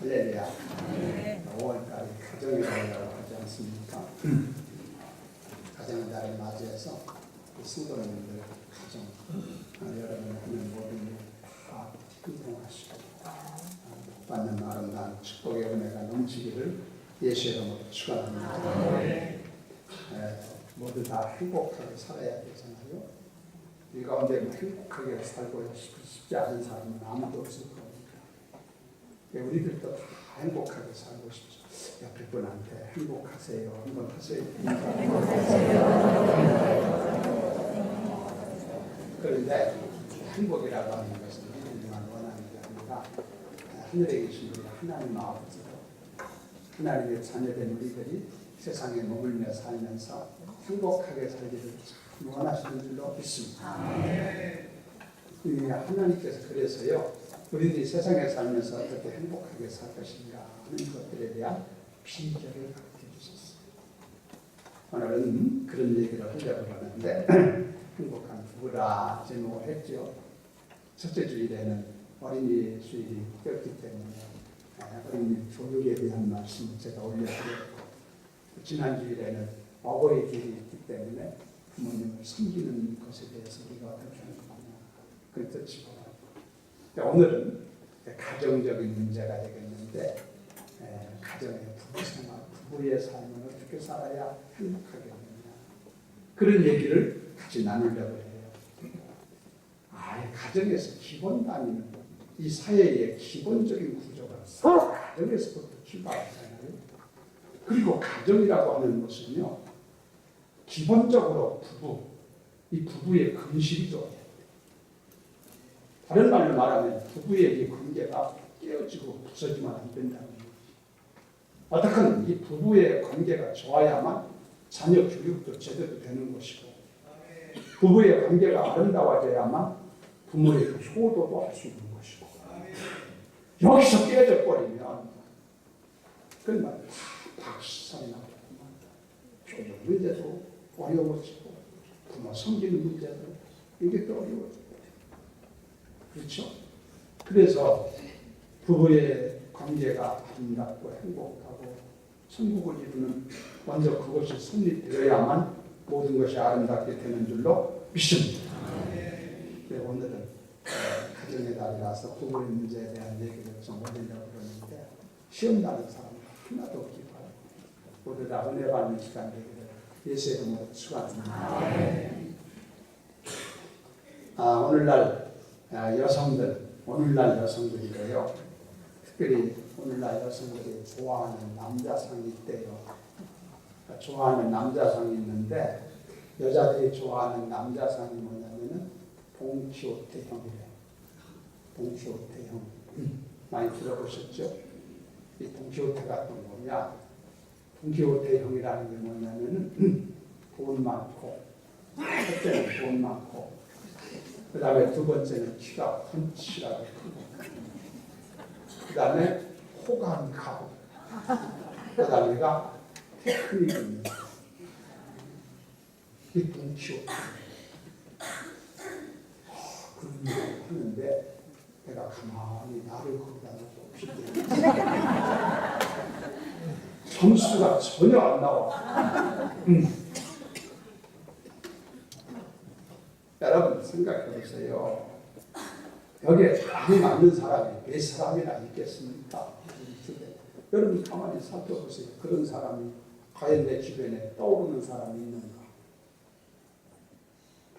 할렐루야. 5월달이 가정의 달이라고 하지 않습니까? 가정의 달을 맞이해서 성도님들 가정, 여러분 하는 모든 일다 행동하시고 받는 아름다운 축복의 은혜가 넘치기를 예수의 이름으로 축원합니다. 모두 다 행복하게 살아야 되잖아요. 이 가운데 행복하게 살고 싶지 않은 사람은 아무도 없을 겁니다. 우리들도 다 행복하게 살고 싶죠. 옆에 분한테 행복하세요 한번 하세요. 그런데 행복이라고 하는 것은 우리들만 원하는 게 아니라 하늘에 계신 우리 하나님 아버지도 하나님의 자녀된 우리들이 세상에 머물며 살면서 행복하게 살기를 참 원하시는 줄로 믿습니다. 하나님께서 그래서요 우리들이 세상에 살면서 어떻게 행복하게 살 것인가 하는 것들에 대한 비결을 가르쳐 주셨어요. 오늘은 그런 얘기를 하려고 하는데 행복한 부부라 제목을 했죠. 첫째 주일에는 어린이 주일이 꼈기 때문에 어린이 교육에 대한 말씀 제가 올려드렸고 지난 주일에는 어버이 길이 있기 때문에 부모님을 섬기는 것에 대해서 우리가 어떻게 하는 거냐 그 뜻이고 오늘은 가정적인 문제가 되겠는데 가정의 부부생활, 부부의 삶은 어떻게 살아야 행복하겠느냐 그런 얘기를 같이 나누려고 해요. 가정에서 기본단위는 이 사회의 기본적인 구조가 가정에서부터 출발하잖아요. 그리고 가정이라고 하는 것은요 기본적으로 이 부부의 근실이죠. 다른 말로 말하면 부부의 이 관계가 깨어지고 부서지면 안 된다는 거예요. 어떻게든 이 부부의 관계가 좋아야만 자녀 교육도 제대로 되는 것이고 부부의 관계가 아름다워져야만 부모의 효도도 할 수 있는 것이고 여기서 깨져 버리면 그건 박살이 나겠구만. 교육 문제도 어려워지고 부모 섬기는 문제도 이게 또 어려워지고 그렇죠? 그래서 부부의 관계가 아름답고 행복하고 천국을 이루는 먼저 그것이 성립되어야만 모든 것이 아름답게 되는 줄로 믿습니다. 오늘은 가정의 달이라서 부부의 문제에 대한 얘기를 좀 올리려고 그러는데 시험 나는 사람이 하나도 없기 바랍니다. 모두 다 은혜 받는 시간 되기를 예수의 이름으로 축원합니다. 오늘날 여성들이래요. 특별히 오늘날 여성들이 좋아하는 남자상이 있대요. 좋아하는 남자상이 있는데 여자들이 좋아하는 남자상이 뭐냐면은 동키호테형이래요. 동키호테형 많이 들어보셨죠? 이 동키호테가 또 뭐냐? 동키호테형이라는 게 뭐냐면은 돈 많고 첫째는 돈 많고 그 다음에 두 번째는 키가 펀치라고 크고 그 다음에 호감가고 그 다음에가 테크닉입니다. 이 동키호테 그런 일을 하는데 내가 가만히 나를 거기다 놓고 점수가 전혀 안 나와. 여러분 생각해 보세요. 여기에 많이 맞는 사람이 몇 사람이나 있겠습니까? 여러분 가만히 살펴보세요. 그런 사람이 과연 내 주변에 떠오르는 사람이 있는가?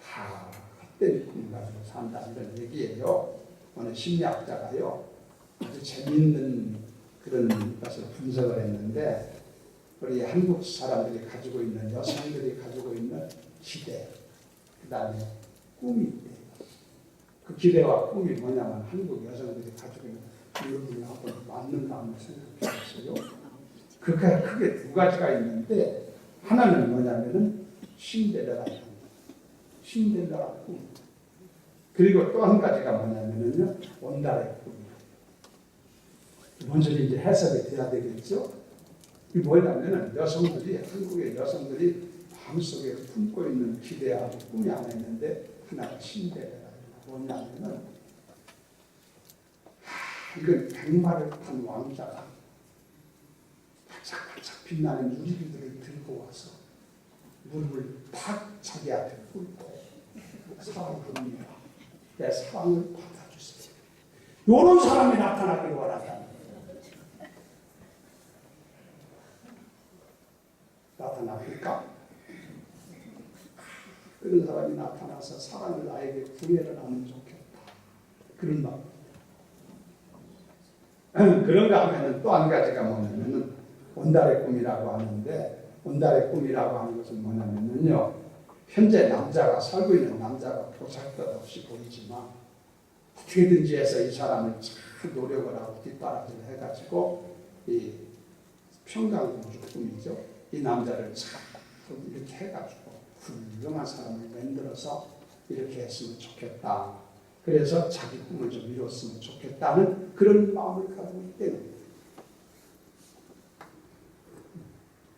다 헛된 꿈 가지고 산다 이런 얘기예요. 어느 심리학자가요 아주 재미있는 그런 것을 분석을 했는데 우리 한국 사람들이 가지고 있는 여성들이 가지고 있는 기대 그 다음에 꿈이 있대요. 그 기대와 꿈이 뭐냐면 한국 여성들이 가지고 있는 이런 하고 맞는가 한번 생각해 보세요. 그게 크게 두 가지가 있는데 하나는 뭐냐면은 신데렐라 꿈. 그리고 또 한 가지가 뭐냐면은요 온달의 꿈이에요. 먼저 이제 해석이 돼야 되겠죠. 이 뭐냐면은 한국의 여성들이 마음속에 품고 있는 기대하고 꿈이 하나 있는데 하나가 신데렐라. 뭐냐면은 이건 백마를 탄 왕자가 반짝반짝 빛나는 유리비들을 들고 와서 무릎을 팍 자기한테 꿇고 사랑합니다. 내 사랑을 받아주세요. 이런 사람이 나타나길 원한다. 나타납니까? 그런 사람이 나타나서 사랑을 나에게 구애를 하면 좋겠다. 그런 마음. 그런가 하면은 또 한 가지가 뭐냐면은 온달의 꿈이라고 하는데, 온달의 꿈이라고 하는 것은 뭐냐면요, 현재 남자가 살고 있는 남자가 보잘것없이 보이지만 어떻게든지 해서 이 사람을 잘 노력을 하고 뒷바라지를 해가지고 이 평강우주 꿈이죠. 이 남자를 잘 이렇게 해가지고 훌륭한 사람을 만들어서 이렇게 했으면 좋겠다. 그래서 자기 꿈을 좀 이뤘으면 좋겠다는 그런 마음을 가지고 있다는 거예요.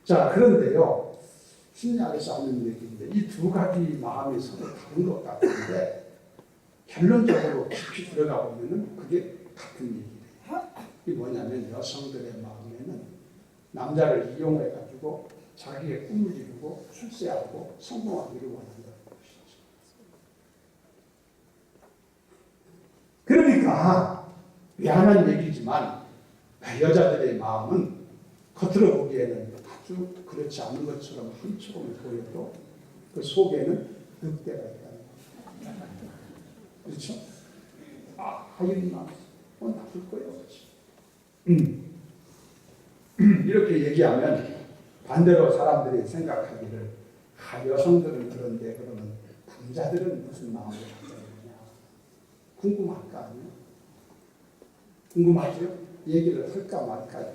자, 그런데요, 심리학에서 하는 얘기인데 이 두 가지 마음이 서로 다른 것 같은데 결론적으로 깊이 들어가 보면은 그게 같은 얘기예요. 이게 뭐냐면 여성들의 마음에는 남자를 이용해 가지고 자기의 꿈을 이루고 출세하고 성공하기를 원한다는 것이죠. 그러니까 미안한 얘기지만 여자들의 마음은 겉으로 보기에는 아주 그렇지 않은 것처럼 한처럼 보여도 그 속에는 늑대가 있다는 거죠. 그렇죠? 하윤이 마음, 나쁠 거예요. 이렇게 얘기하면 반대로 사람들이 생각하기를 여성들은 그런데 그러면 남자들은 무슨 마음을 갖고 있느냐 궁금할 거 아니에요? 궁금하죠? 얘기를 할까 말까요?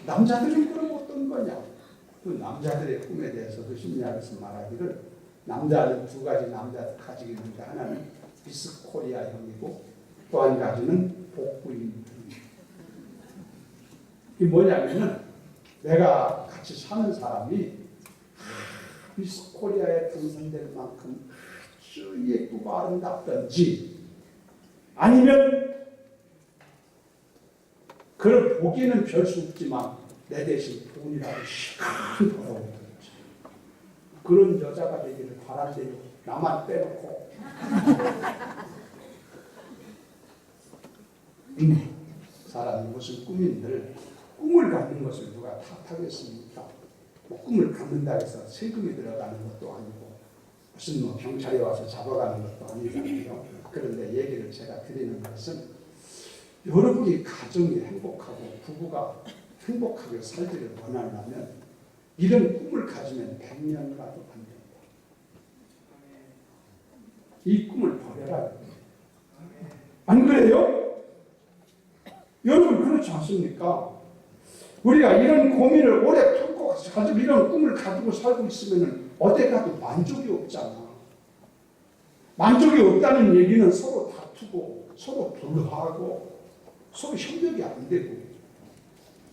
남자들은 그럼 어떤 거냐? 그 남자들의 꿈에 대해서도 심리학에서 말하기를 남자는 두 가지 남자 가지고 있는데 하나는 미스 코리아형이고 또 한 가지는 복부인. 이게 뭐냐면은 내가 같이 사는 사람이 미스 코리아에 당선될 만큼 아주 예쁘고 아름답던지 아니면 그걸 보기는 별 수 없지만 내 대신 돈이라도 시간 벌어오든지 그런 여자가 되기를 바란대요. 나만 빼놓고. 사람이 무슨 꿈인들 꿈을 갖는 것을 누가 탓하겠습니까? 꿈을 갖는다 해서 세금이 들어가는 것도 아니고 무슨 경찰이 와서 잡아가는 것도 아니잖아요. 그런데 얘기를 제가 드리는 것은 여러분이 가정이 행복하고 부부가 행복하게 살기를 원하려면 이런 꿈을 가지면 100년 가도 안 된다. 이 꿈을 버려라. 안 그래요? 여러분 그렇지 않습니까? 우리가 이런 고민을 오래 품고 가지고 이런 꿈을 가지고 살고 있으면 어디 가도 만족이 없잖아. 만족이 없다는 얘기는 서로 다투고 서로 불화하고 서로 협력이 안 되고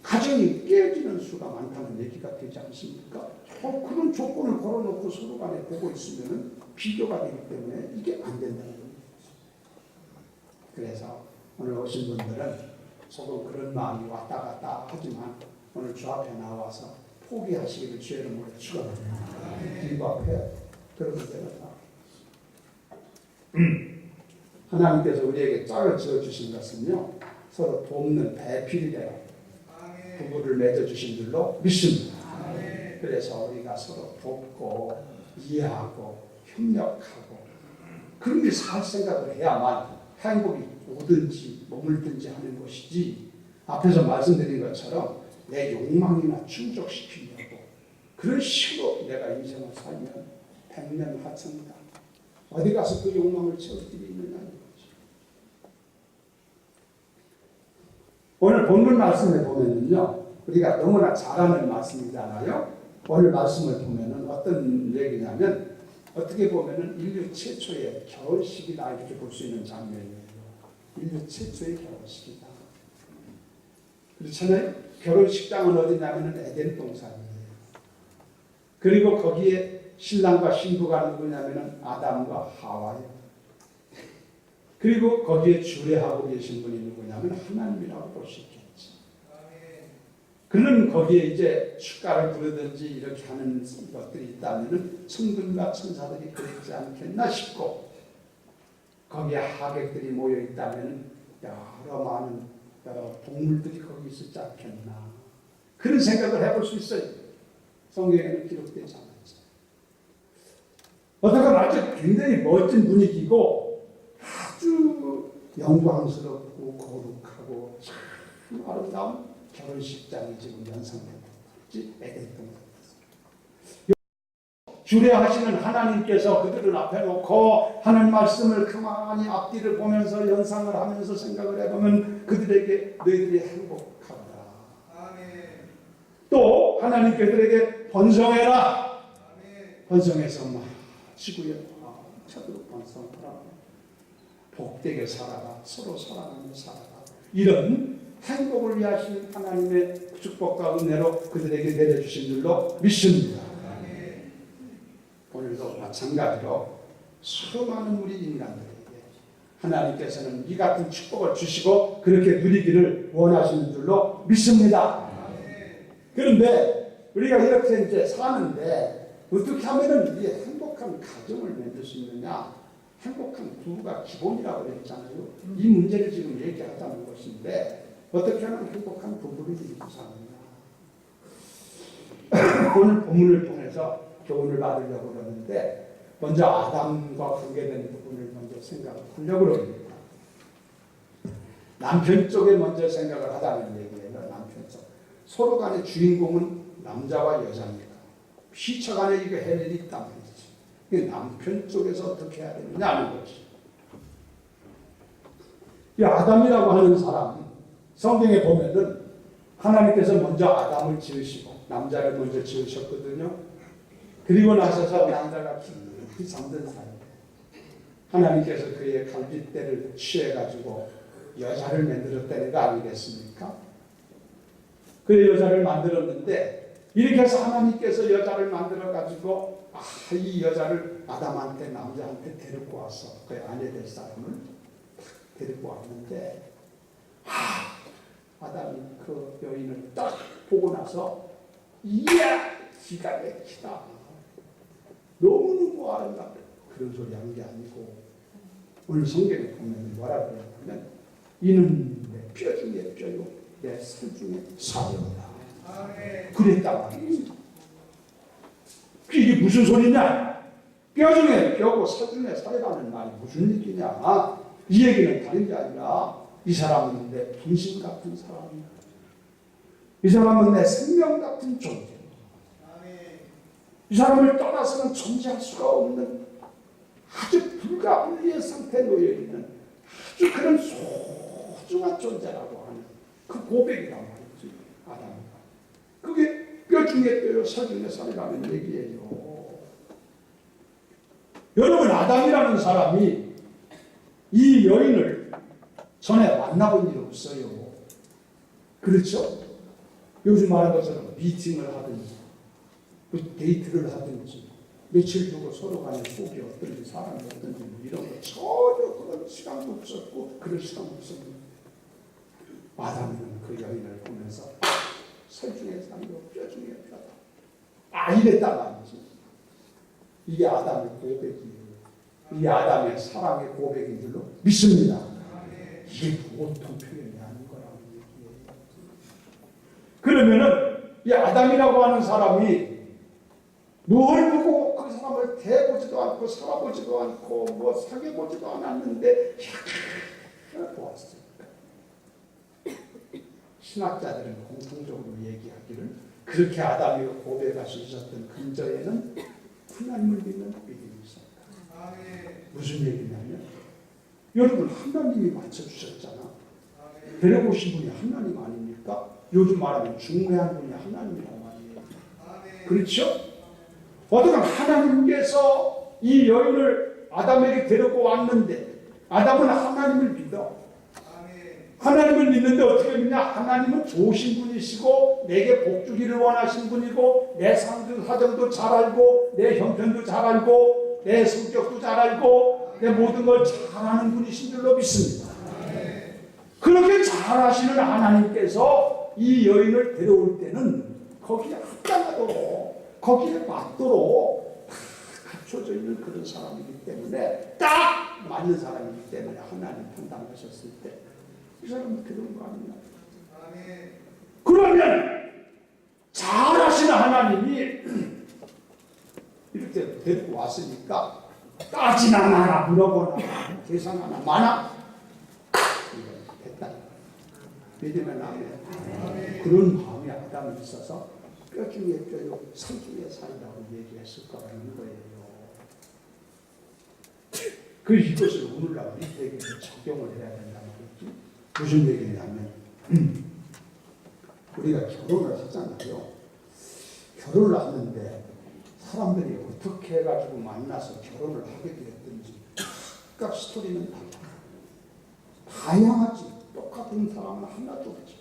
가정이 깨어지는 수가 많다는 얘기가 되지 않습니까? 그런 조건을 걸어놓고 서로 간에 보고 있으면 비교가 되기 때문에 이게 안 된다는 거예요. 그래서 오늘 오신 분들은 조금 그런 마음이 왔다 갔다 하지만 오늘 주 앞에 나와서 포기하시기를 주의 이름으로 축원합니다. 기부합해야 그러면 되겠다. 하나님께서 우리에게 짝을 지어주신 것은요 서로 돕는 배필이래요. 부부를 맺어주신 줄로 믿습니다. 그래서 우리가 서로 돕고 이해하고 협력하고 그렇게 살 생각을 해야만 행복이 오든지 머물든지 하는 것이지 앞에서 말씀드린 것처럼 내 욕망이나 충족시키려고 그런 식으로 내가 인생을 살면 백년하천이다. 어디 가서 그 욕망을 채울 길이 있느냐는 거죠. 오늘 본문 말씀에 보면요 우리가 너무나 잘 아는 말씀이잖아요. 오늘 말씀을 보면은 어떤 얘기냐면 어떻게 보면은 인류 최초의 결혼식이다 이렇게 볼 수 있는 장면이에요. 인류 최초의 결혼식이다. 그렇잖아요. 결혼식장은 어디냐면 에덴 동산이에요. 그리고 거기에 신랑과 신부가 누구냐면 아담과 하와예요. 그리고 거기에 주례하고 계신 분이 누구냐면 하나님이라고 볼 수 있겠지. 그는 거기에 이제 축가를 부르든지 이렇게 하는 것들이 있다면 성들과 천사들이 그랬지 않겠나 싶고, 거기에 하객들이 모여 있다면 여러 많은 동물들이 거기 있었지 않겠나, 그런 생각을 해볼 수 있어요. 성경에는 기록되지 않았죠. 어떻게 아주 굉장히 멋진 분위기고 아주 영광스럽고 거룩하고 참 아름다운 결혼식장이 지금 연상되고 에덴동 주례하시는 하나님께서 그들을 앞에 놓고 하는 말씀을 가만히 앞뒤를 보면서 연상을 하면서 생각을 해보면 그들에게 너희들이 행복하다. 또 하나님 그들에게 번성해라. 번성해서 지구에 차도록 번성하라. 복되게 살아라. 서로 사랑하며 살아라. 이런 행복을 위하시는 하나님의 축복과 은혜로 그들에게 내려주신 줄로 믿습니다. 오늘도 마찬가지로 수많은 우리 인간들에게 하나님께서는 이 같은 축복을 주시고 그렇게 누리기를 원하시는 줄로 믿습니다. 그런데 우리가 이렇게 이제 사는데 어떻게 하면은 이 행복한 가정을 만들 수 있느냐? 행복한 부부가 기본이라고 그랬잖아요. 이 문제를 지금 얘기하자는 것인데 어떻게 하면 행복한 부부를 이루고 사느냐? 오늘 본문을 통해서 교훈을 받으려고 그러는데 먼저 아담과 관계된 부분을 먼저 생각을 하려고 그럽니다. 남편 쪽에 먼저 생각을 하자는 얘기예요. 남편 쪽. 서로 간의 주인공은 남자와 여자입니다. 피처 간에 이거 할 일이 있단 말이지. 남편 쪽에서 어떻게 해야 되느냐 하는 거지. 이 아담이라고 하는 사람, 성경에 보면은 하나님께서 먼저 아담을 지으시고 남자를 먼저 지으셨거든요. 그리고 나서서 남자가 깊이 잠든 사이 하나님께서 그의 갈빗대를 취해가지고 여자를 만들었다는 거 아니겠습니까? 그 여자를 만들었는데 이렇게 해서 하나님께서 여자를 만들어가지고 이 여자를 아담한테 남자한테 데리고 와서 그 아내 될 사람을 데리고 왔는데 아담이 그 여인을 딱 보고 나서 이야 기가 막히다. 너무너무 아름답다. 그런 소리 하는 게 아니고 오늘 성경에 보면 뭐라고 하냐면 이는 내 뼈 중에 뼈요 내 살 중에 살이다. 그랬단 말이에요. 이게 무슨 소리냐? 뼈 중에 뼈고 살 중에 살이라는 말이 무슨 얘기냐? 이 얘기는 다른 게 아니라 이 사람은 내 분신 같은 사람이야. 이 사람은 내 생명 같은 존재. 이 사람을 떠나서는 존재할 수가 없는 아주 불가분리의 상태에 놓여있는 아주 그런 소중한 존재라고 하는 그 고백이란 말이지. 아담이가. 그게 뼈 중에 뼈요 살 중에 살이라는 얘기예요. 여러분 아담이라는 사람이 이 여인을 전에 만나본 일 없어요. 그렇죠? 요즘 말하는 것처럼 미팅을 하든지 데이트를 하든지 며칠 두고 서로 간에 속이 어떤지 사람이 어떤지 이런 거 전혀 그런 시간도 없었고 그럴 시간도 없었는데 아담은 그 여인을 보면서 살 중에 살이요 뼈 중에 뼈다. 이랬단 말이지. 이게 아담의 고백이에요. 이게 아담의 사랑의 고백인 줄로 믿습니다. 이게 보통 표현이 아닌 거라고 얘기해요. 그러면은 이 아담이라고 하는 사람이 뭘 보고 그 사람을 대보지도 않고 살아보지도 않고 뭐 사귀어보지도 않았는데 보았어요. 신학자들은 공통적으로 얘기하기를 그렇게 아담이 고백할 수 있었던 근저에는 하나님을 믿는 믿음이 있었다. 무슨 얘기냐면 여러분 하나님이 맞춰주셨잖아. 데려오신 분이 하나님 아닙니까? 요즘 말하면 중요한 분이 하나님이란 말이에요. 그렇죠? 어떻게 하나님께서 이 여인을 아담에게 데리고 왔는데 아담은 하나님을 믿어. 하나님을 믿는데 어떻게 믿냐? 하나님은 좋으신 분이시고 내게 복 주기를 원하신 분이고 내 사정도 잘 알고 내 형편도 잘 알고 내 성격도 잘 알고 내 모든 걸 잘하는 분이신 줄로 믿습니다. 그렇게 잘하시는 하나님께서 이 여인을 데려올 때는 거기에 합당하도록 거기에 맞도록 다 갖춰져 있는 그런 사람이기 때문에 딱 맞는 사람이기 때문에 하나님 판단하셨을 때 이 사람은 데려온 거 아니냐. 그러면 잘하시는 하나님이 이렇게 데리고 왔으니까 따지나 마나 물어보나 계산하나 마나 됐다. 믿으면 아멘. 그런 마음이 아담에 있어서 뼈 중에 뼈요 살 중에 살이라고 얘기했을 거라는 거예요. 이것을 오늘날 우리에게 적용을 해야 된다는 거지. 무슨 얘기냐면 우리가 결혼을 하잖아요. 결혼을 하는데 사람들이 어떻게 해가지고 만나서 결혼을 하게 되었든지 각각 스토리는 다양하지. 똑같은 사람은 하나도 없지.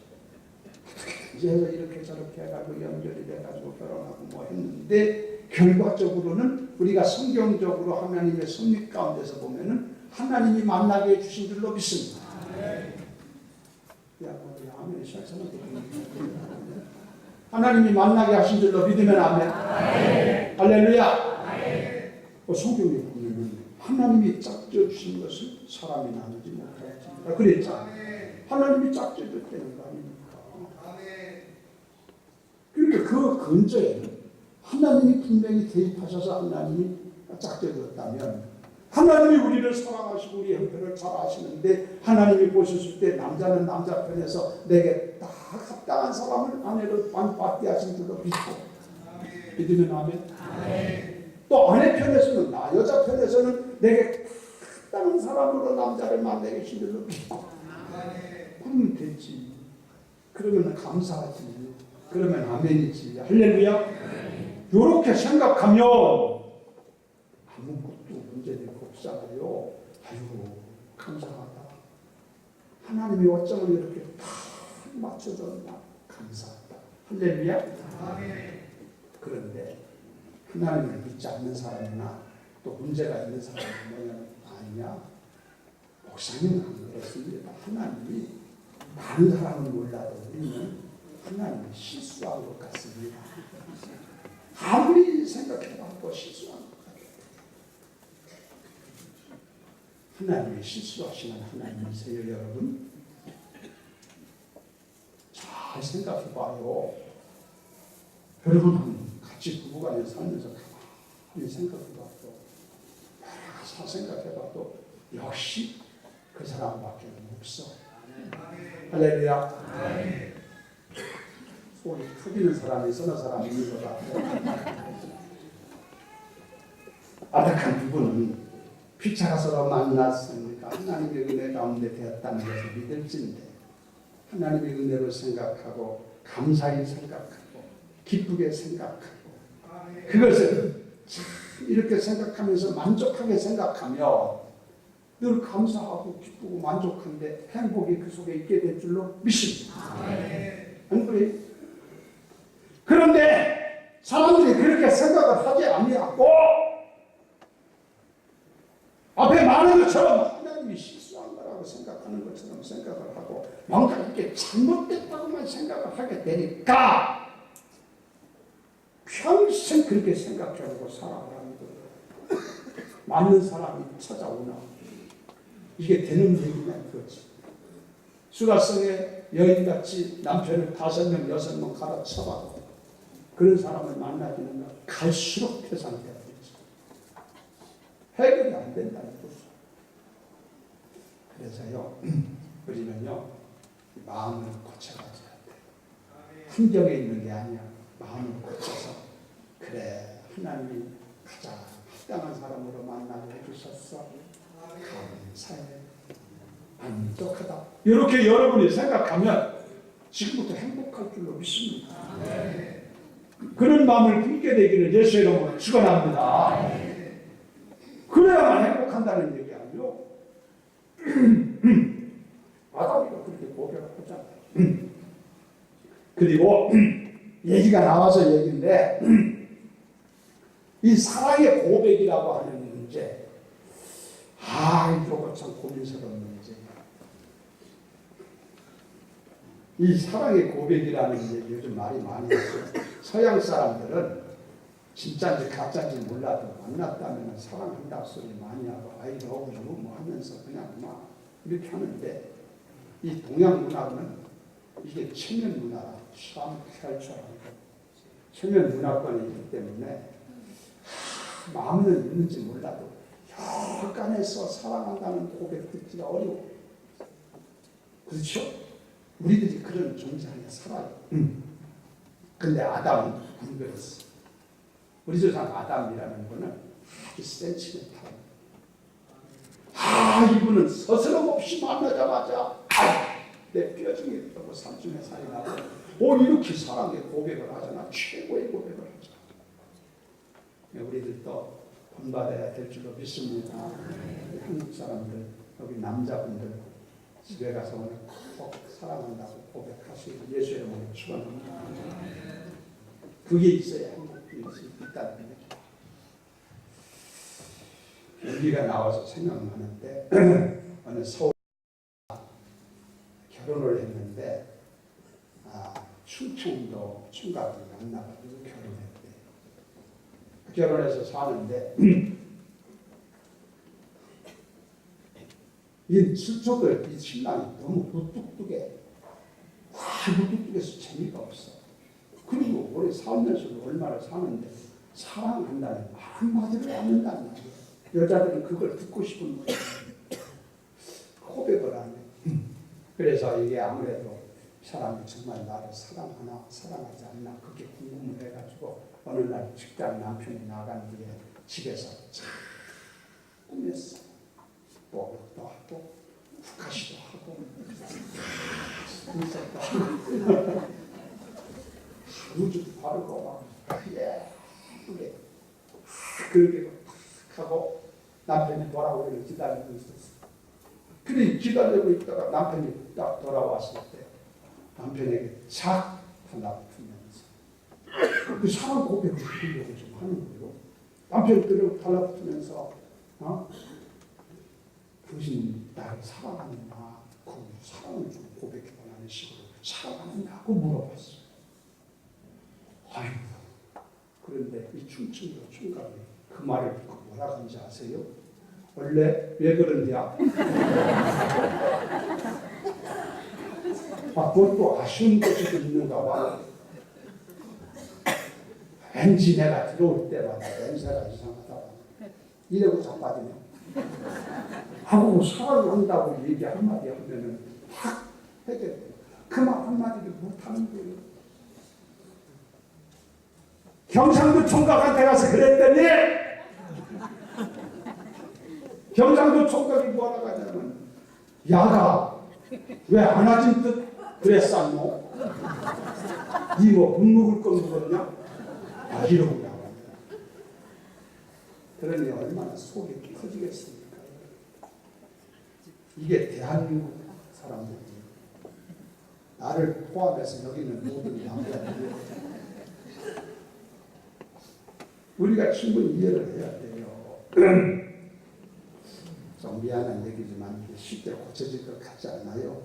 어떻게 해서 이렇게 저렇게 해가지고 연결이 돼가지고 결혼하고 뭐 했는데 결과적으로는 우리가 성경적으로 하나님의 섭리 가운데서 보면은 하나님이 만나게 해주신 줄로 믿습니다. 아멘. 하나님이 만나게 하신 줄로 믿으면 아멘. 할렐루야. 성경에 보면 하나님이 짝져 주신 것을 사람이 나누지 못하였습니다. 그랬잖아요. 하나님이 짝져 줬다는 거 아닙니까? 그러니까 그 근저에는 하나님이 분명히 개입하셔서 하나님이 짝져 줬다면 하나님이 우리를 사랑하시고 우리 형편을 잘 아시는데 하나님이 보셨을 때 남자는 남자 편에서 내게 딱 합당한 사람을 아내로 받게 하신 줄로 믿고 믿으면 아멘. 또 아내 편에서는 나 여자 편에서는 내게 합당한 사람으로 남자를 만나게 하신 줄로 믿고 그러면 됐지. 그러면 감사하지. 그러면 아멘이지. 할렐루야. 이렇게 생각하면 아무것도 문제될 거 없잖아요. 아이고 감사하다. 하나님이 어쩌면 이렇게 다 맞춰줬나 감사하다. 할렐루야. 그런데 하나님을 믿지 않는 사람이나 또 문제가 있는 사람이 뭐냐면 아니냐. 목사님은 안 그렇습니다. 하나님이 다른 사람은 몰라도 우리는 하나님이 실수한 것 같습니다. 아무리 생각해봐도 실수한 것 같아요. 하나님이 실수하시는 하나님이세요, 여러분. 잘 생각해봐요. 여러분 같이 부부간에 살면서 가만히 생각해봐도 잘 생각해봐도 역시 그 사람밖에 없어. 할렐루야. 소리 터지는 사람이 서너 사람이 있는 것 같아요. 아득한 부부는 피차가서로 만났으니까 하나님의 은혜 가운데 되었다는 것을 믿을진데 하나님의 은혜로 생각하고 감사히 생각하고 기쁘게 생각하고 그것을 참 이렇게 생각하면서 만족하게 생각하며 늘 감사하고 기쁘고 만족한데 행복이 그 속에 있게 될 줄로 믿습니다. 안 그래요? 그런데 사람들이 그렇게 생각을 하지 아니하고 앞에 말한 것처럼 하나님이 실수한 거라고 생각하는 것처럼 생각을 하고 뭔가 이렇게 잘못됐다고만 생각을 하게 되니까 평생 그렇게 생각하고 살아가는 거예요. 맞는 사람이 찾아오나 이게 되는 얘기냐 그거지. 수가성에 여인같이 남편을 5명 6명 갈아쳐봐도 그런 사람을 만나기는 갈수록 태산돼야 되지. 해결이 안 된다는 거죠. 그래서요 우리는요 마음을 고쳐가져야 돼. 환경에 있는 게 아니야. 마음을 고쳐서 그래 하나님이 가장 합당한 사람으로 만나게 해주셨어. 감사해. 만족하다. 이렇게 여러분이 생각하면 지금부터 행복할 줄로 믿습니다. 그런 마음을 품게 되기를 예수의 이름으로 축원합니다. 그래야만 행복한다는 얘기 아니요. 아담이가 그렇게 고백을 하잖아요. 그리고 얘기가 나와서 얘기인데 이 사랑의 고백이라고 하는 문제 이거 참 고민스러운 문제예요. 이 사랑의 고백이라는 게 요즘 말이 많이 있어요. 서양 사람들은 진짜인지 가짜인지 몰라도 만났다면 사랑한다 소리 많이 하고 I love you 뭐 하면서 그냥 막 이렇게 하는데, 이 동양 문화는 이게 체면 문화라 참 펼쳐하고 체면 문화권이기 때문에 마음은 있는지 몰라도 혈관에서 사랑한다는 고백 듣기가 어려워. 그렇죠? 우리들이 그런 존재 안에 살아요. 근데 아담은 안 그랬어. 우리 조상 아담이라는 분은 아주 센치멘탈. 이분은 서스럼없이 만나자마자 내 뼈 중에 있다고 삼중에 살이 나고 이렇게 사랑의 고백을 하잖아. 최고의 고백을 하잖아. 우리들도 본받아야 될 줄로 믿습니다. 한국 사람들, 여기 남자분들 집에 가서 오늘 꼭 사랑한다고 고백하시고 예수의 이름으로 축원합니다. 그게 있어야 행복이 있다는 얘기죠. 여기가 나와서 생각나는데 어느 서울 결혼을 했는데 충청도 총각이 만나가지고 결혼했대. 결혼해서 사는데 이 실족을 이 신랑이 너무 무뚝뚝해. 무뚝뚝해서 재미가 없어. 그리고 오래 살면서도 얼마나 사는데 사랑한다는 말 한마디를 않는다는 말이야. 여자들은 그걸 듣고 싶은 거야. 고백을 안 해. 그래서 이게 아무래도 사람이 정말 나를 사랑하나 사랑하지 않나 그렇게 궁금을 해가지고 어느 날 직장 남편이 나간 뒤에 집에서 참 꿈했어. 목욕도 하고 후카시도 하고 인사도 하고 우주도 바르고 막 그래 그렇게 하고 남편이 돌아오기를 기다리고 있었어. 그래 기다리고 있다가 남편이 딱 돌아왔을 때 남편에게 착 달라붙으면서 그 사랑 고백을 하려고 좀 하는 거예요. 남편들을 달라붙으면서 당신 나를 사랑하느냐, 그 사랑을 좀 고백해달라는 식으로 사랑하느냐고 물어봤어요. 아이고, 그런데 이 충청도 총각이 그 말을 듣고 뭐라 하는지 아세요? 원래 왜 그런데야? 그것도 아쉬운 것이 있는가 봐. 왠지 내가 들어올 때마다 냄새가 이상하다. 이래고 자빠지네. 하고 사랑을 한다고 얘기 한마디 하면은 확 해결돼. 그 말 한마디를 못하는 거예요. 경상도 총각한테 가서 그랬더니 경상도 총각이 뭐라고 하냐면 야가 왜 안 하진 듯 그랬었노? 니 뭐 못 먹을 건 먹었냐? 이러고 나와요. 그러니 얼마나 속이 터지겠습니까? 이게 대한민국 사람들이에요. 나를 포함해서 여기 있는 모든 남자들이에요. 우리가 충분히 이해를 해야 돼요. 좀 미안한 얘기지만 쉽게 고쳐질 것 같지 않나요?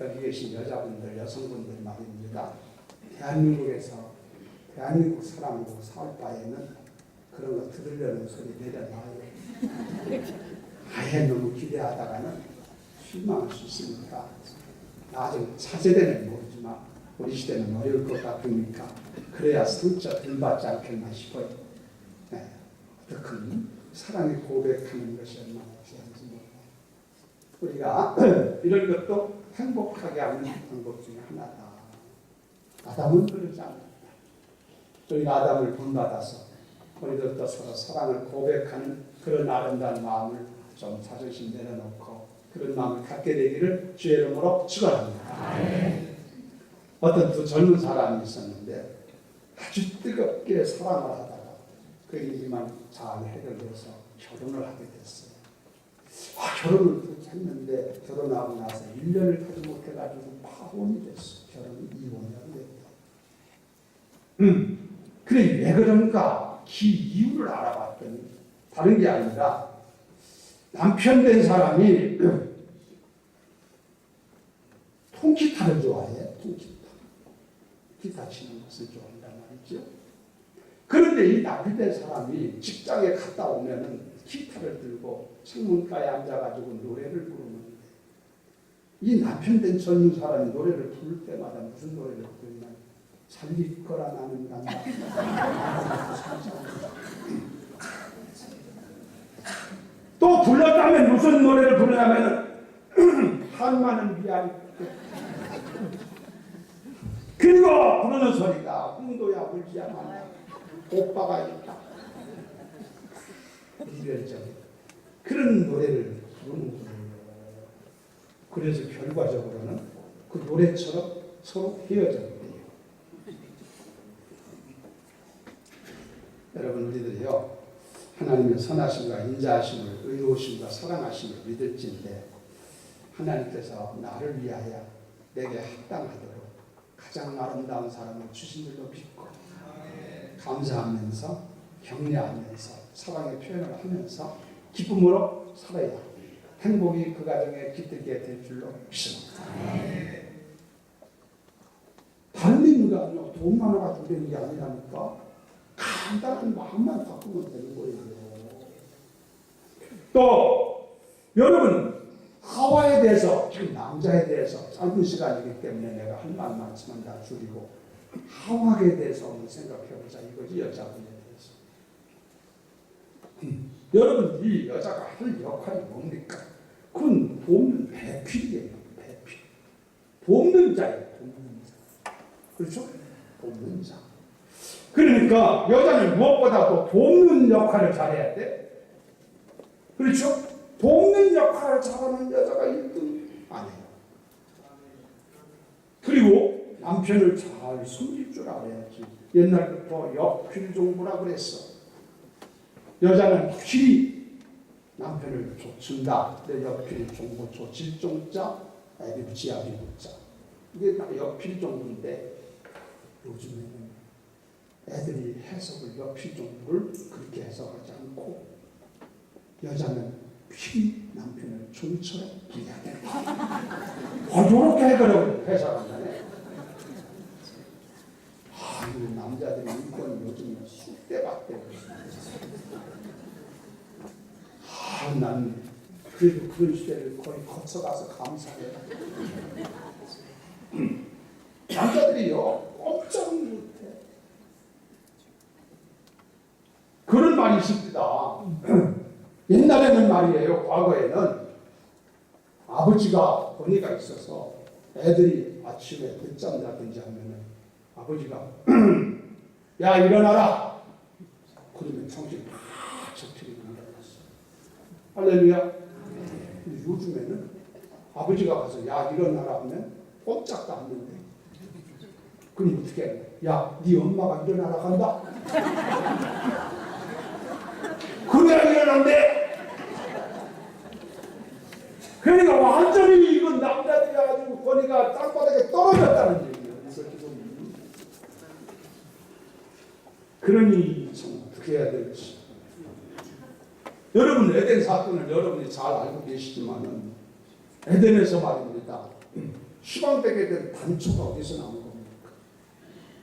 여기 계신 여자분들, 여성분들 말입니다. 대한민국에서 대한민국 사람으로 살 바에는 그런 거 들으려는 소리 내려놔요. 아예 너무 기대하다가는 실망할 수 있으니까 나중에 차세대는 모르지만 우리 시대는 어려울 것 같으니까 그래야 상처 덜 받지 않겠나 싶어요. 네. 어떻게 사랑의 고백하는 것이 얼마나 귀한지 몰라요. 우리가 이런 것도 행복하게 하는 방법 중에 하나다. 아담은 그러지 않았다. 우리가 아담을 본받아서 우리들도 서로 사랑을 고백하는 그런 아름다운 마음을 좀 자존심 내려놓고 그런 마음을 갖게 되기를 주의 이름으로 축원합니다. 어떤 두 젊은 사람이 있었는데 아주 뜨겁게 사랑을 하다가 그 일만 잘 해결돼서 결혼을 하게 됐어요. 결혼을 했는데 결혼하고 나서 1년을 가지 못해가지고 파혼이 됐어. 결혼이 이혼이 됐다. 그래 왜 그런가? 그 이유를 알아봤더니 다른 게 아니라 남편 된 사람이 통기타를 좋아해. 통기타. 기타 치는 것을 좋아한단 말이죠. 그런데 이 남편 된 사람이 직장에 갔다 오면은 기타를 들고 창문가에 앉아가지고 노래를 부르는데, 이 남편 된 젊은 사람이 노래를 부를 때마다 무슨 노래를 부르냐면 살릴 거라 나는 간다. 또 불렀다면 무슨 노래를 부르냐면 한마는 미안해. 그리고 부르는 소리가 홍도야 물지야 만나 오빠가 있다. 이별적 그런 노래를 부르는 거예요. 그래서 결과적으로는 그 노래처럼 서로 헤어져 버려요. 여러분, 우리들이요, 하나님의 선하심과 인자하심을, 의로우심과 사랑하심을 믿을진데 하나님께서 나를 위하여 내게 합당하도록 가장 아름다운 사람을 주신 줄로 믿고 감사하면서 격려하면서 사랑의 표현을 하면서 기쁨으로 살아야 행복이 그 가정에 깃들게 될 줄로 믿습니다. 다른 의미가 아니라 돈 많아가지고 되는 게 아니라니까 간단한 마음만 바꾸면 되는 거예요. 또 여러분, 하와에 대해서, 지금 남자에 대해서 짧은 시간이기 때문에 내가 할 말씀은 다 줄이고 하와에 대해서 한번 생각해보자. 이거지, 여자분에 대해서. 여러분, 이 여자가 할 역할이 뭡니까? 그건 돕는 배필이에요. 배필. 돕는 자예요. 돕는 자. 그렇죠? 돕는 자. 그러니까 여자는 무엇보다도 돕는 역할을 잘해야 돼. 그렇죠? 돕는 역할을 잘하는 여자가 1등 아니에요. 그리고 남편을 잘 숨길 줄 알아야지. 옛날부터 역필종부라 그랬어. 여자는 확실히 남편을 좇는다. 내 역필종부, 조질종자, 애비부지아비부자. 이게 다 역필종부인데 요즘에는 애들이 해석을 역필종부를 그렇게 해석하지 않고 여자는 필히 남편을 종처럼 부려야 된다. 이렇게 해석한다네. 이 남자들이 인권 요즘 쑥대밭대. 난 그래도 그런 시대를 거의 거쳐가서 감사해요. 남자들이요, 꼼짝 못해. 그런 말이 있습니다. 옛날에는 말이에요, 과거에는 아버지가 권위가 있어서 애들이 아침에 늦잠 자든지 하면은 아버지가 야 일어나라. 그러면 정신 다 적절히 일어났어. 할렐루야. 근데 요즘에는 아버지가 가서 야 일어나라 하면 꼼짝도 않는데, 그럼 어떻게 해? 야 네 엄마가 일어나라 간다. 그래야 일어난대. 그러니까 완전히 이건 남자들이 아주 권위가 땅바닥에 떨어졌다는 얘기예요. 그러니 참 어떻게 해야 될지. 여러분, 에덴 사건을 여러분이 잘 알고 계시지만은 에덴에서 말입니다. 시방백에 된 단초가 어디서 나온 겁니까?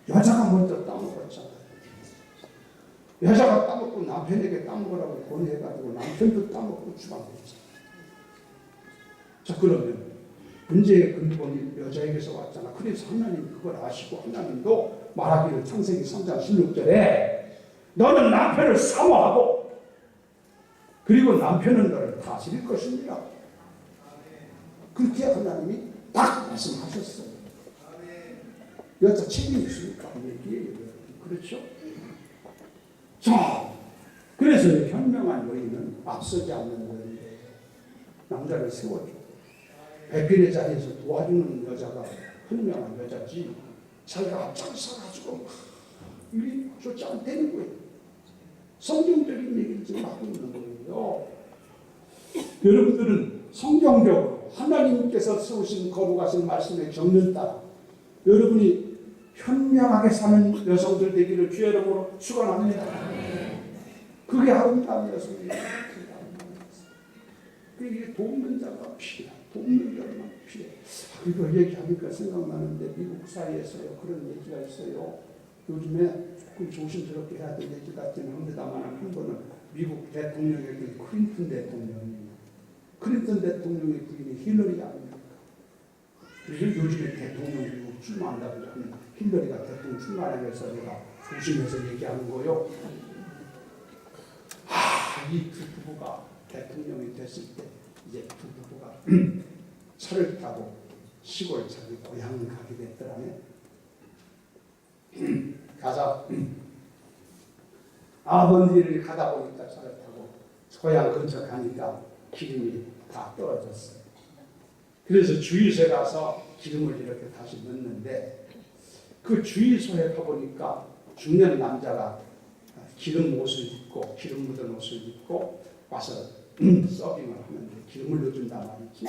여자가 먼저 따먹었잖아요. 여자가 따먹고 남편에게 따먹으라고 권해가지고 남편도 따먹고 주방했잖아요. 자, 그러면 문제의 근본이 여자에게서 왔잖아. 그래서 하나님이 그걸 아시고 하나님도 말하기를 창세기 3장 16절에 너는 남편을 사모하고 그리고 남편은 너를 다스릴 것입니다. 그렇게 하나님이 딱 말씀하셨어요. 여자 책임이 있으니까 얘기해요. 그렇죠? 자, 그래서 현명한 여인은 앞서지 않는 여인이에요. 남자를 세워줘. 배필의 자리에서 도와주는 여자가 현명한 여자지, 자기가 앞장서가지고 일이 좋지 않다는 거예요. 성경적인 얘기를 지금 하고 있는 거예요. 여러분들은 성경적으로 하나님께서 세우신 거룩하신 말씀에 겪는 따라 여러분이 현명하게 사는 여성들 되기를 주의 이름으로 축원합니다. 그게 아름다운 여성이에요. 그게 돕는 자가 필요해. 돕는 자만 필요해. 이거 얘기하니까 생각나는데 미국 사이에서요 그런 얘기가 있어요. 요즘에 조금 조심스럽게 해야 될 얘기 같지는 합니다만 한 번은 미국 대통령이 클린턴 대통령이에요. 클린턴 대통령의 부인이 힐러리 아닙니까? 그래서 요즘에 대통령 미국 출마한다고 하면 힐러리가 대통령 출마하면서 내가 조심해서 얘기하는 거요. 이 두 부부가 대통령이 됐을 때 이제 두 부부가 차를 타고 시골 자기 고향을 가게 됐더라면 가서 아버지를 가다 보니까 차를 타고 고향 근처 가니까 기름이 다 떨어졌어요. 그래서 주유소에 가서 기름을 이렇게 다시 넣는데 그 주유소에 가보니까 중년 남자가 기름 옷을 입고 기름 묻은 옷을 입고 와서 서빙을 하는데 기름을 넣어준단 말이지.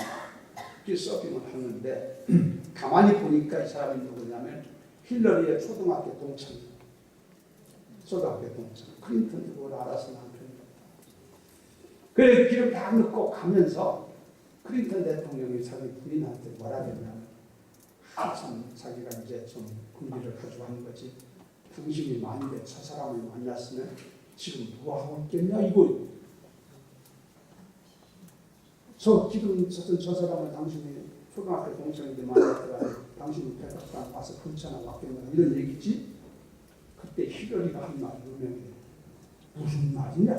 그 서빙을 하는데 가만히 보니까 이 사람이 누구냐면 힐러리의 초등학교 동창. 초등학교 동창. 클린턴도 그걸 알아서 남편이었다. 그래 기름 다 넣고 가면서 클린턴 대통령이 자기 부인한테 뭐라 그랬냐면 참 자기가 이제 좀 군비를 가지고 하는 거지. 당신이 만일에 저 사람을 만났으면 지금 뭐하고 있겠냐 이거. 지금 저 사람을 당신이 초등학교 동창인데 만났더라. 당신이 백악관 와서 근처나 왔겠냐 이런 얘기지. 그때 힐러리가 한 말이 유명해. 무슨 말이냐?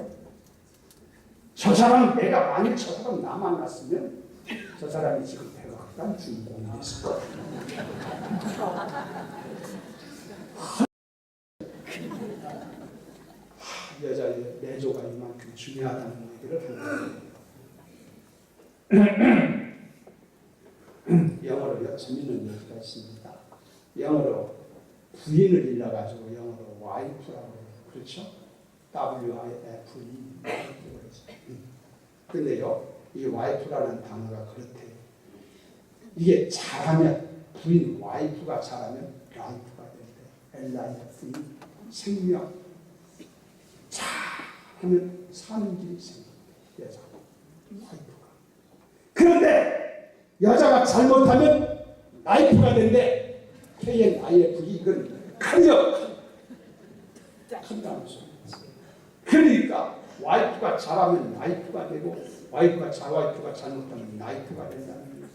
저 사람 내가 만일 저 사람 나 만났으면 저 사람이 지금 백악관 주인공이 됐을 거야. 여자의 내조가 이만큼 중요하다는 얘기를 하는 거예요. 영어로요 재밌는 얘기가 있습니다. 영어로 부인을 일러가지고 영어로 와이프라고 해요. 그렇죠? W-I-F-E 근데요 이 와이프라는 단어가 그렇대요. 이게 잘하면 부인 와이프가 잘하면 라이프가 된대. L-I-F-E 생명 잘하면 사는 길이 생겨. 여자가 와이프가. 그런데 여자가 잘못하면 라이프가 된대. K-N-I-F-E 이건 강력 한다는 소리. 그러니까 와이프가 잘하면 라이프가 되고 와이프가 잘못하면 라이프가 된다는 거예요.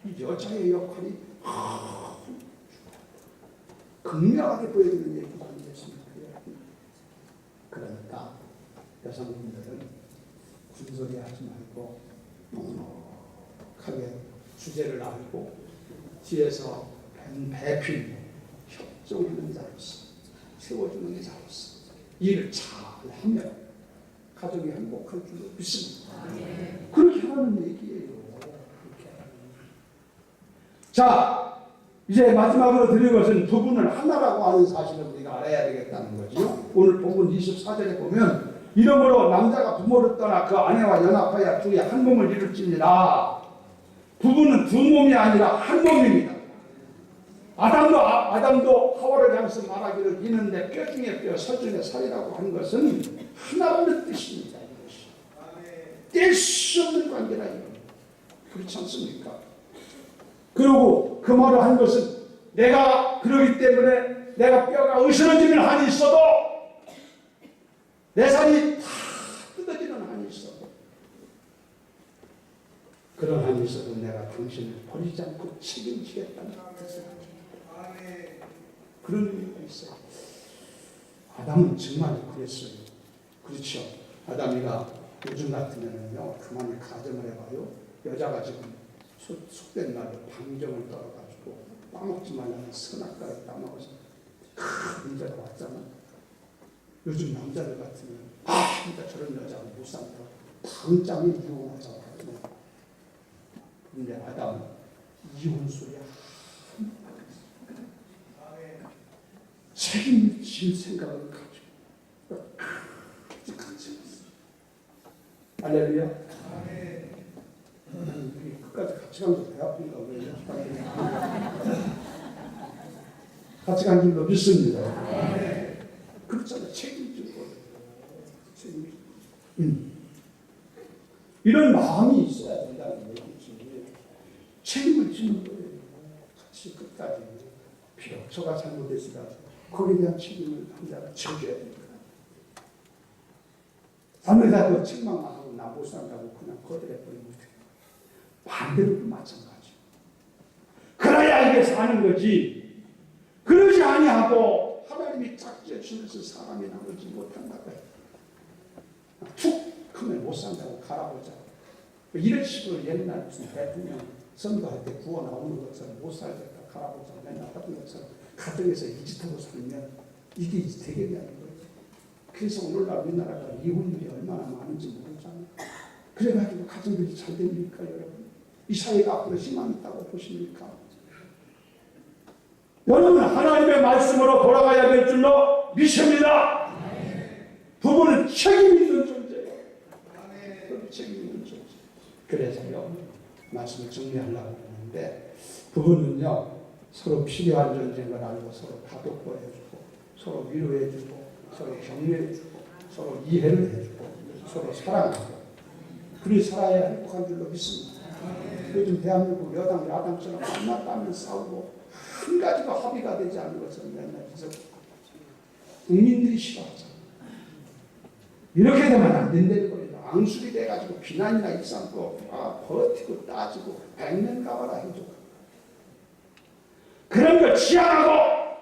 이 여자의 역할이 극명하게 보여주는 얘기가 아니겠습니까? 그러니까 여성분들은 군소리 하지 말고 넉넉하게 주제를 알고 뒤에서 배필 협조하는 자로서 세워주는 자로서 일을 잘하면 가정이 행복할 줄 믿습니다. 그렇게 하는 얘기예요. 자, 이제 마지막으로 드릴 것은 두 분은 하나라고 하는 사실을 우리가 알아야 되겠다는 거죠. 오늘 본문 24절에 보면 이러므로 남자가 부모를 떠나 그 아내와 연합하여 둘이 한 몸을 이룰지니라. 부부는 두 몸이 아니라 한 몸입니다. 아담도 하와를 향해서 말하기를 이는 내 뼈 중에 뼈, 살 중에 살이라고 하는 것은 하나라는 뜻입니다. 뗄 수 없는 관계라 이거. 그렇지 않습니까? 그리고 그 말을 한 것은 내가 그러기 때문에 내가 뼈가 으스러지는 한이 있어도 내 살이 다 뜯어지는 한이 있어도 그런 한이 있어도 내가 당신을 버리지 않고 책임지겠다는 뜻입니다. 그런 의미가 있어요. 아담은 정말 그랬어요. 그렇죠. 아담이가 요즘 같으면요 그만히 가정을 해봐요. 여자가 지금 속된 말로 방정을 떨어가지고 따먹지 말라는 선악과에 따먹어서 큰 문제가 왔잖아. 요즘 남자들 같으면 진짜 저런 여자가 못 산다. 당장에 이혼하자고 하거든요. 근데 아담은 이혼 소리야. 책임질 생각을 가지고 같이 갔어. 할렐루야. 끝까지 같이 간 거 배 아픈가 왜 같이 간 줄로 믿습니다. 그렇잖아. 책임질 거예요. 책임질. 이런 마음이 있어야 된다는 얘기지. 책임을 지는 거예요. 같이 끝까지. 비록 저가 잘못했으라도 거기에 대한 책임을 남자가 져줘야 됩니다. 남자가 그 책망만 하고 나 못 산다고 그냥 거들해버리면 돼요. 반대로도 마찬가지. 그래야 이게 사는 거지. 그러지 아니하고 하나님이 짝지어 주면서 사람이 나오지 못한다고 해요. 툭 하면 못 산다고 갈아보자. 이런 식으로 옛날 무슨 대통령 선거할 때 구워 나오는 것처럼 못 살겠다 갈아보자 맨날 하던 것처럼 가정에서 이 짓하고 살면 이게 되겠냐는 거예요. 그래서 오늘날 우리나라가 이혼율이 얼마나 많은지 모르잖아요. 그래가지고 가정들이 잘 됩니까 여러분? 이 사회가 앞으로 희망이 있다고 보십니까? 여러분 하나님의 말씀으로 돌아가야 될 줄로 믿습니다. 부부는 책임 있는 존재예요. 책임 있는 존재. 그래서요 말씀을 정리하려고 하는데 부부는요 서로 필요한 존재인 걸 알고 서로 다독거려주고 서로 위로해주고 서로 격려해주고 서로 이해를 해주고 서로 사랑하고 그리 살아야 행복한 줄로 믿습니다. 요즘 대한민국 여당 야당처럼 만났다면 싸우고 한 가지도 합의가 되지 않는 것은 맨날 지적 국민들이 싫어하잖아요. 이렇게 되면 안 된다는 거예요. 앙숙이 돼가지고 비난이나 일삼고 버티고 따지고 백년 가봐라 해줘. 그런 걸 지향하고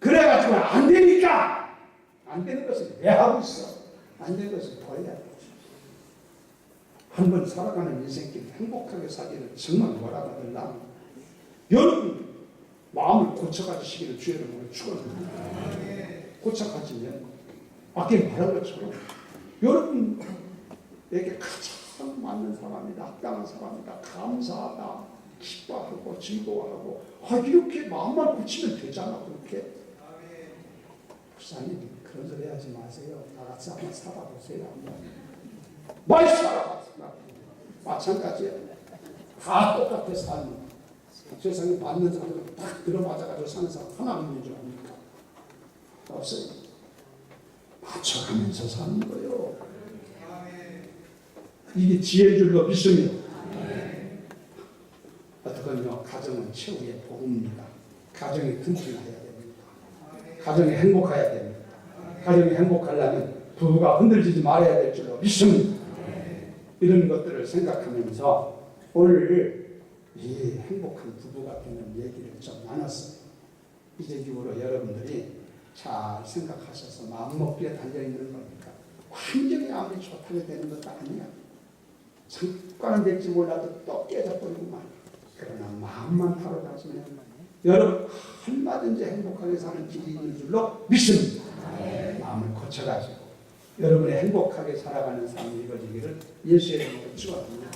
그래가지고 안 되니까 안 되는 것을 왜 하고 있어? 안 되는 것을 더 해야 되지. 한 번 살아가는 인생길 행복하게 살기를 정말 뭐라고 하더라. 여러분 마음을 고쳐가지시기를 주의 이름으로 축원합니다. 고쳐가지면 아까 말한 것처럼 여러분에게 가장 맞는 사람이다, 합당한 사람이다, 감사하다, 기뻐하고 즐거워하고 이렇게 마음만 고치면 되잖아. 그렇게 목사님 그런 소리 하지 마세요. 다 같이 한번 살아보세요. 많이 살아봤습니다. 마찬가지예요. 다 똑같아 삶은. 세상에 맞는 사람을 딱 들어맞아가지고 사는 사람 하나 없는 줄 압니까? 없어요. 맞춰가면서 사는 거예요. 이게 지혜의 줄로 믿습니다. 어떡하냐? 가정은 최후의 복음입니다. 가정이 튼튼해야 됩니다. 가정이 행복해야 됩니다. 가정이 행복하려면 부부가 흔들리지 말아야 될 줄로 믿습니다. 이런 것들을 생각하면서 오늘 이 행복한 부부가 되는 얘기를 좀 나눴어요. 이제 이후로 여러분들이 잘 생각하셔서 마음먹기에 달려있는 거니까 환경이 아무리 좋다고 되는 것도 아니야. 잠깐은 될지 몰라도 또 깨져버리고만. 그러나 마음만 바로잡으면 여러분 얼마든지 행복하게 사는 길이 있는 줄로 믿습니다. 마음을 고쳐가지고 여러분의 행복하게 살아가는 삶이 이루어지기를 예수의 이름으로 축원합니다.